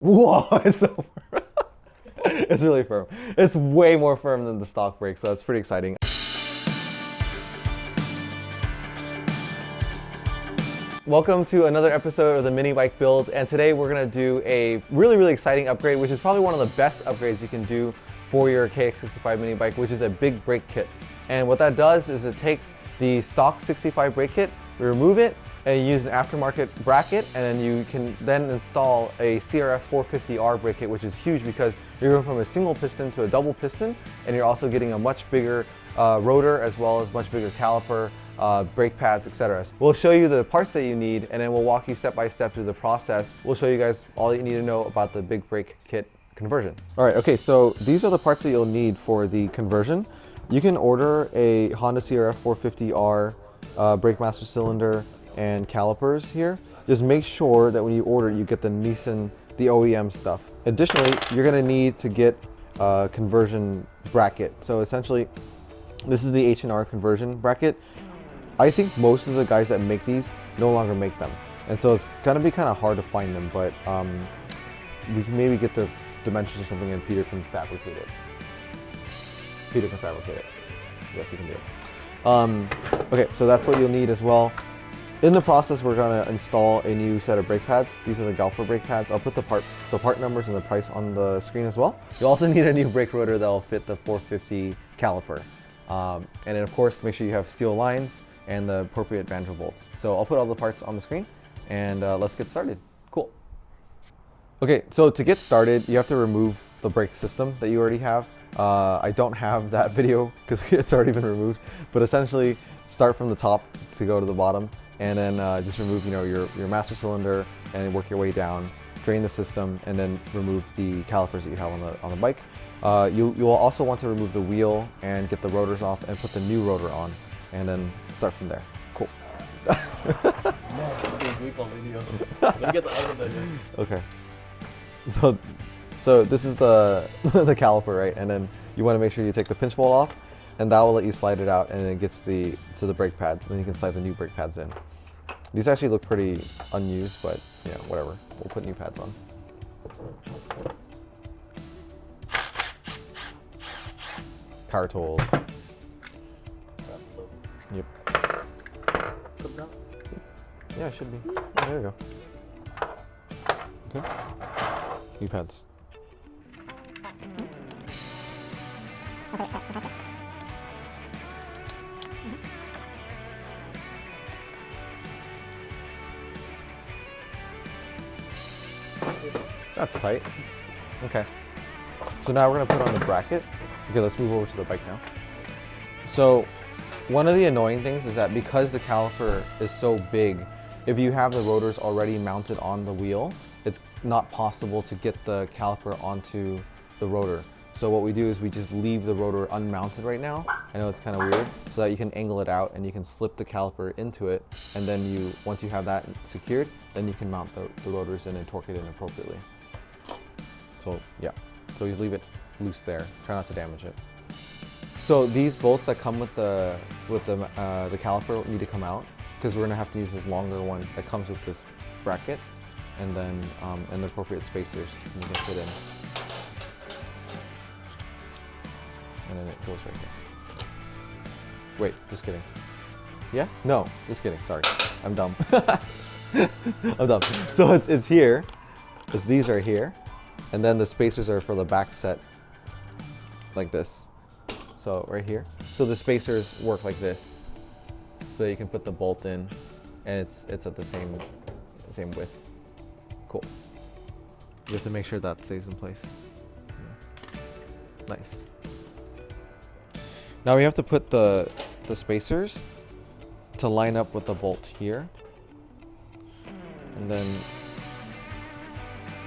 Whoa, it's so firm. It's really firm. It's way more firm than the stock brake, so it's pretty exciting. Welcome to another episode of the mini bike build, and today we're going to do a really exciting upgrade, which is probably one of the best upgrades you can do for your KX65 mini bike, which is a big brake kit. And what that does is it takes the stock 65 brake kit, we remove it, and you use an aftermarket bracket, and then you can then install a CRF450R brake kit, which is huge because you're going from a single piston to a double piston, and you're also getting a much bigger rotor as well as much bigger caliper, brake pads, etc. We'll show you the parts that you need, and then we'll walk you step by step through the process. We'll show you guys all you need to know about the big brake kit conversion. All right, okay, so these are the parts that you'll need for the conversion. You can order a Honda CRF450R brake master cylinder and calipers here. Just make sure that when you order, you get the OEM stuff. Additionally, you're gonna need to get a conversion bracket. So essentially, this is the H&R conversion bracket. I think most of the guys that make these no longer make them. And so it's gonna be kind of hard to find them, but we can maybe get the dimensions or something and Peter can fabricate it. Yes, he can do it. Okay, so that's what you'll need as well. In the process, we're gonna install a new set of brake pads. These are the Caliper brake pads. I'll put the part numbers and the price on the screen as well. You'll also need a new brake rotor that'll fit the 450 caliper. And then of course, make sure you have steel lines and the appropriate banjo bolts. So I'll put all the parts on the screen and let's get started. Cool. Okay, so to get started, you have to remove the brake system that you already have. I don't have that video because it's already been removed, but essentially start from the top to go to the bottom, and then just remove your master cylinder and work your way down, drain the system, and then remove the calipers that you have on the bike. You will also want to remove the wheel and get the rotors off and put the new rotor on, and then start from there. Cool. Okay. So this is the the caliper, right? And then you want to make sure you take the pinch bolt off, and that will let you slide it out, and it gets to the brake pads, and then you can slide the new brake pads in. These actually look pretty unused, but yeah, whatever. We'll put new pads on. Power tools. Yep. Yeah, it should be. Oh, there we go. Okay. New pads. That's tight. Okay. So now we're gonna put on the bracket. Okay, let's move over to the bike now. So one of the annoying things is that because the caliper is so big, if you have the rotors already mounted on the wheel, it's not possible to get the caliper onto the rotor. So what we do is we just leave the rotor unmounted right now. I know it's kind of weird, so that you can angle it out and you can slip the caliper into it, and then once you have that secured, then you can mount the rotors in and torque it in appropriately. So yeah, so you leave it loose there. Try not to damage it. So these bolts that come with the caliper need to come out because we're gonna have to use this longer one that comes with this bracket, and then and the appropriate spacers you can fit in. And then it goes right there. Wait, just kidding. Yeah? No, just kidding. Sorry, I'm dumb. I'm dumb. So it's here. These are here, and then the spacers are for the back set, like this. So right here. So the spacers work like this, so you can put the bolt in, and it's at the same width. Cool. You have to make sure that stays in place. Yeah. Nice. Now we have to put the spacers to line up with the bolt here, and then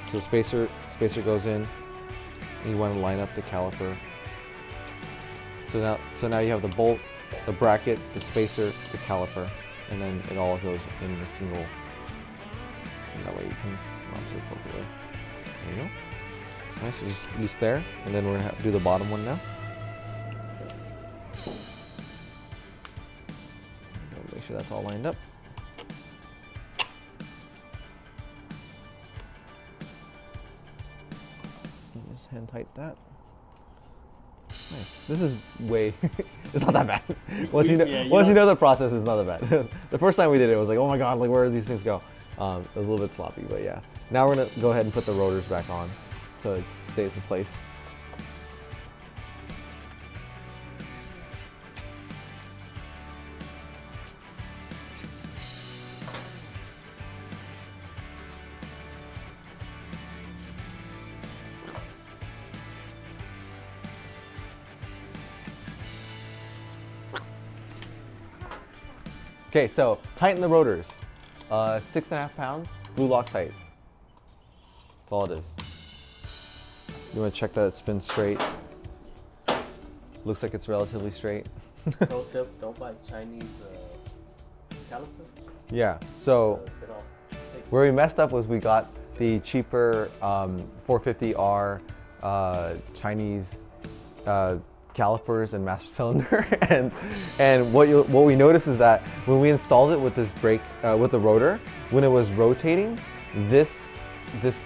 so the spacer goes in, and you want to line up the caliper. So now you have the bolt, the bracket, the spacer, the caliper, and then it all goes in a single. And that way you can mount it appropriately. There you go. Nice. So just loose there, and then we're gonna do the bottom one now. Make sure that's all lined up. Just hand tight that. Nice. This is way, it's not that bad. Once you know the process, it's not that bad. The first time we did it, it was like, oh my God, like where do these things go? It was a little bit sloppy, but yeah. Now we're gonna go ahead and put the rotors back on so it stays in place. Okay, so tighten the rotors. 6.5 pounds, blue Loctite. That's all it is. You want to check that it spins straight. Looks like it's relatively straight. Pro tip, don't buy Chinese caliper. Yeah, so where we messed up was we got the cheaper 450R Chinese calipers and master cylinder, and what we noticed is that when we installed it with this brake with the rotor, when it was rotating, this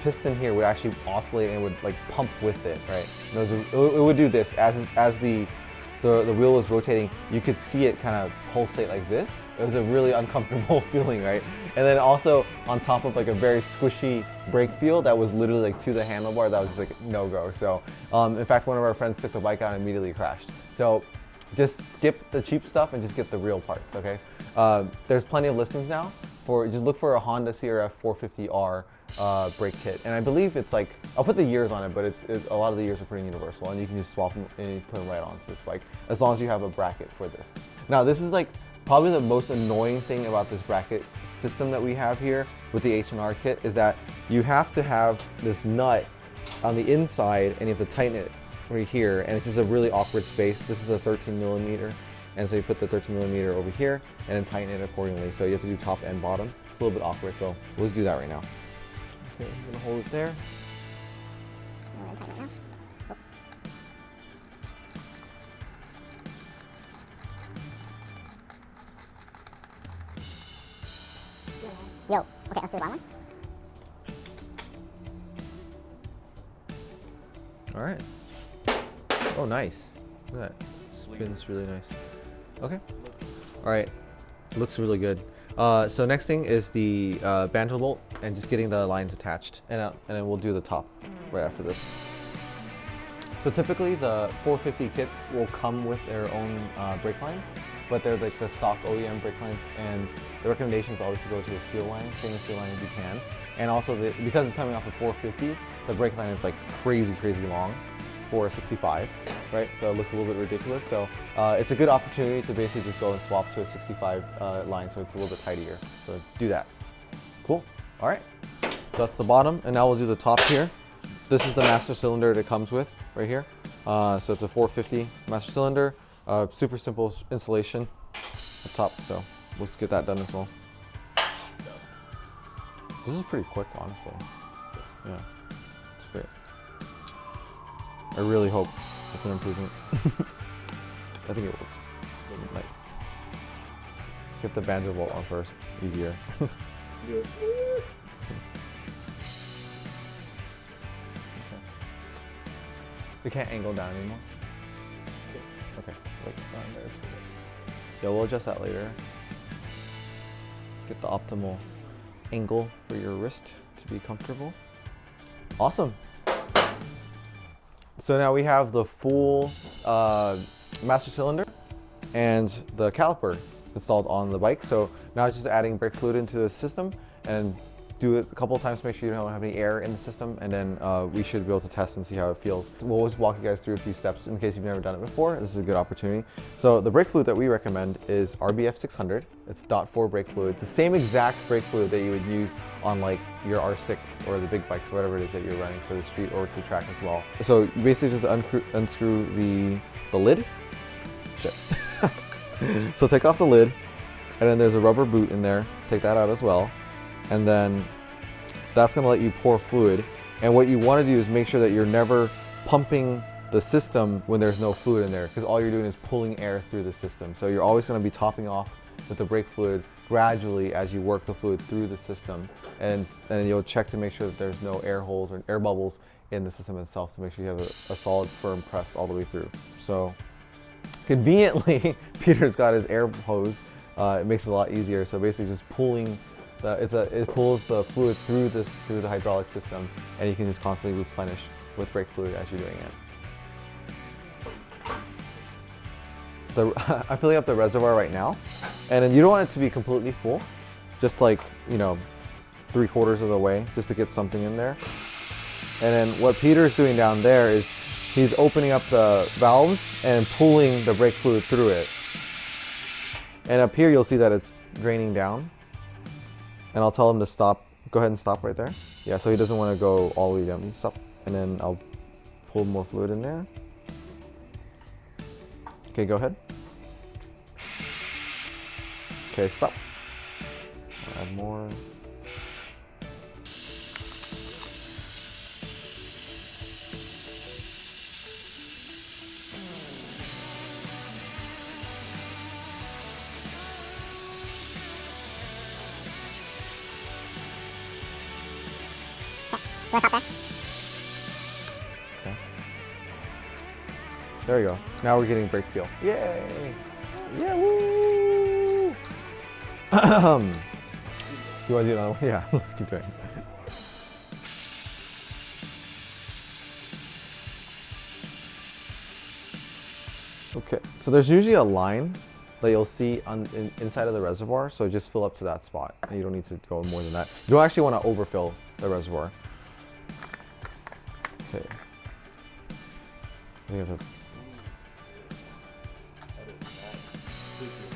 piston here would actually oscillate and would like pump with it, right? And it would do this as the wheel was rotating. You could see it kind of pulsate like this. It was a really uncomfortable feeling, right? And then also on top of like a very squishy brake feel that was literally like to the handlebar, that was just like no go. So in fact, one of our friends took the bike out and immediately crashed. So just skip the cheap stuff and just get the real parts, okay? There's plenty of listings now just look for a Honda CRF450R brake kit. And I believe it's like, I'll put the years on it, but a lot of the years are pretty universal, and you can just swap them and put them right onto this bike, as long as you have a bracket for this. Now this is like probably the most annoying thing about this bracket system that we have here with the H&R kit is that you have to have this nut on the inside and you have to tighten it right here, and it's just a really awkward space. This is a 13 millimeter, and so you put the 13 millimeter over here and then tighten it accordingly. So you have to do top and bottom. It's a little bit awkward, so we'll just do that right now. Okay, I'm just gonna hold it there. Yo, okay, let's do the bottom one. All right. Oh, nice. Look at that. Spins really nice. Okay. All right. Looks really good. So next thing is the banjo bolt and just getting the lines attached, and then we'll do the top right after this. So typically the 450 kits will come with their own brake lines, but they're like the stock OEM brake lines, and the recommendation is always to go to a steel line, stainless steel line if you can. And also because it's coming off of 450, the brake line is like crazy long for a 65, right? So it looks a little bit ridiculous. So it's a good opportunity to basically just go and swap to a 65 line, so it's a little bit tidier. So do that. Cool. All right. So that's the bottom, and now we'll do the top here. This is the master cylinder that it comes with right here. So it's a 450 master cylinder. Super simple installation up top, so let's get that done as well. This is pretty quick, honestly. Yeah, it's great. I really hope it's an improvement. I think it will. Nice. Get the banjo bolt on first, easier. Good. We can't angle down anymore. Okay, like down there is good. Yeah, we'll adjust that later. Get the optimal angle for your wrist to be comfortable. Awesome. So now we have the full master cylinder and the caliper installed on the bike. So now it's just adding brake fluid into the system and do it a couple of times to make sure you don't have any air in the system, and then we should be able to test and see how it feels. We'll always walk you guys through a few steps in case you've never done it before. This is a good opportunity. So the brake fluid that we recommend is RBF600. It's .4 brake fluid. It's the same exact brake fluid that you would use on like your R6 or the big bikes, or whatever it is that you're running for the street or the track as well. So you basically just unscrew the lid. Shit. So take off the lid, and then there's a rubber boot in there. Take that out as well. And then that's gonna let you pour fluid. And what you wanna do is make sure that you're never pumping the system when there's no fluid in there, because all you're doing is pulling air through the system. So you're always gonna be topping off with the brake fluid gradually as you work the fluid through the system, and you'll check to make sure that there's no air holes or air bubbles in the system itself to make sure you have a solid, firm press all the way through. So conveniently, Peter's got his air hose. It makes it a lot easier. So basically just pulling, it pulls the fluid through the hydraulic system, and you can just constantly replenish with brake fluid as you're doing it. I'm filling up the reservoir right now, and then you don't want it to be completely full, just like, you know, 3/4 of the way, just to get something in there. And then what Peter's doing down there is he's opening up the valves and pulling the brake fluid through it. And up here you'll see that it's draining down, and I'll tell him to stop. Go ahead and stop right there. Yeah, so he doesn't want to go all the way down. Stop, and then I'll pull more fluid in there. Okay, go ahead. Okay, stop. Add more. Okay. Okay. There we go. Now we're getting brake feel. Yay! Yeah, woo! You want to do another one? Yeah, let's keep doing it. Okay, so there's usually a line that you'll see inside of the reservoir, so just fill up to that spot. And you don't need to go more than that. You don't actually want to overfill the reservoir. Okay. We have a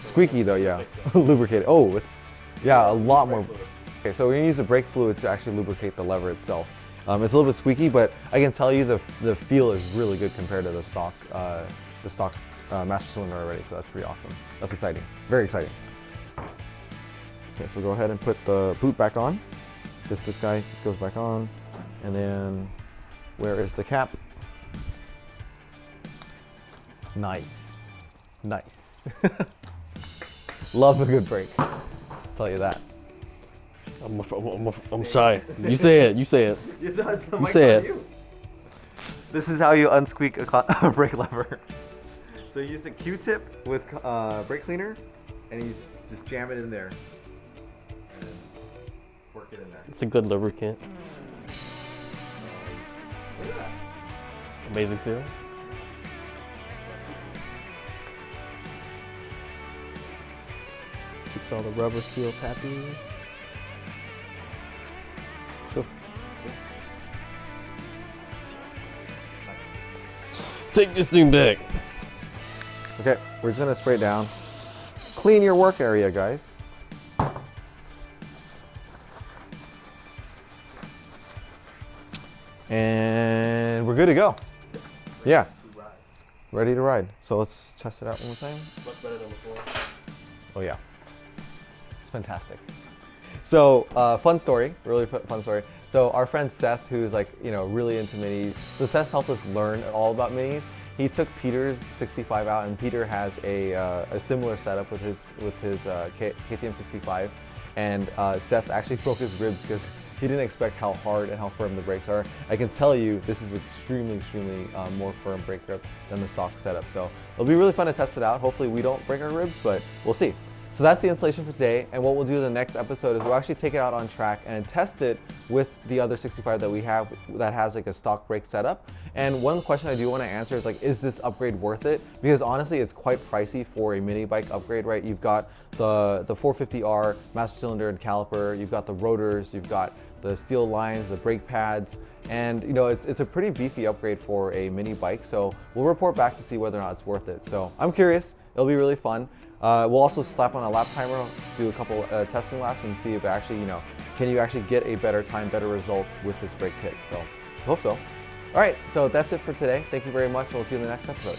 squeaky though, yeah. Lubricated. Oh, it's, yeah, a lot more. Okay, so we're gonna use the brake fluid to actually lubricate the lever itself. It's a little bit squeaky, but I can tell you the feel is really good compared to the stock master cylinder already. So that's pretty awesome. That's exciting. Very exciting. Okay, so go ahead and put the boot back on. This guy just goes back on, and then where is the cap? Nice, nice. Love a good brake. I'll tell you that. I'm sorry. You say it. You say it. You say it. This is how you unsqueak a brake lever. So you use the Q-tip with brake cleaner, and you just jam it in there, and work it in there. It's a good lubricant. Look at that. Amazing feel. Keeps all the rubber seals happy. Cool. Take this thing back. Okay, we're just gonna spray it down. Clean your work area, guys. And we're good to go. Yeah, ready to ride. So let's test it out one more time. Much better than before. Oh yeah, it's fantastic. So fun story, really fun story. So our friend Seth, who's like, you know, really into minis. So Seth helped us learn all about minis. He took Peter's 65 out, and Peter has a similar setup with his KTM 65. And Seth actually broke his ribs because he didn't expect how hard and how firm the brakes are. I can tell you this is extremely more firm brake grip than the stock setup. So it'll be really fun to test it out. Hopefully we don't break our ribs, but we'll see. So that's the installation for today, and what we'll do in the next episode is we'll actually take it out on track and test it with the other 65 that we have that has like a stock brake setup. And one question I do want to answer is like, is this upgrade worth it? Because honestly, it's quite pricey for a mini bike upgrade, right? You've got the 450R master cylinder and caliper, you've got the rotors, you've got the steel lines, the brake pads, and you know, it's a pretty beefy upgrade for a mini bike. So we'll report back to see whether or not it's worth it. So I'm curious, it'll be really fun. We'll also slap on a lap timer, do a couple testing laps, and see if actually, you know, can you actually get a better time, better results with this brake kit. So I hope so. All right, so that's it for today. Thank you very much. We'll see you in the next episode.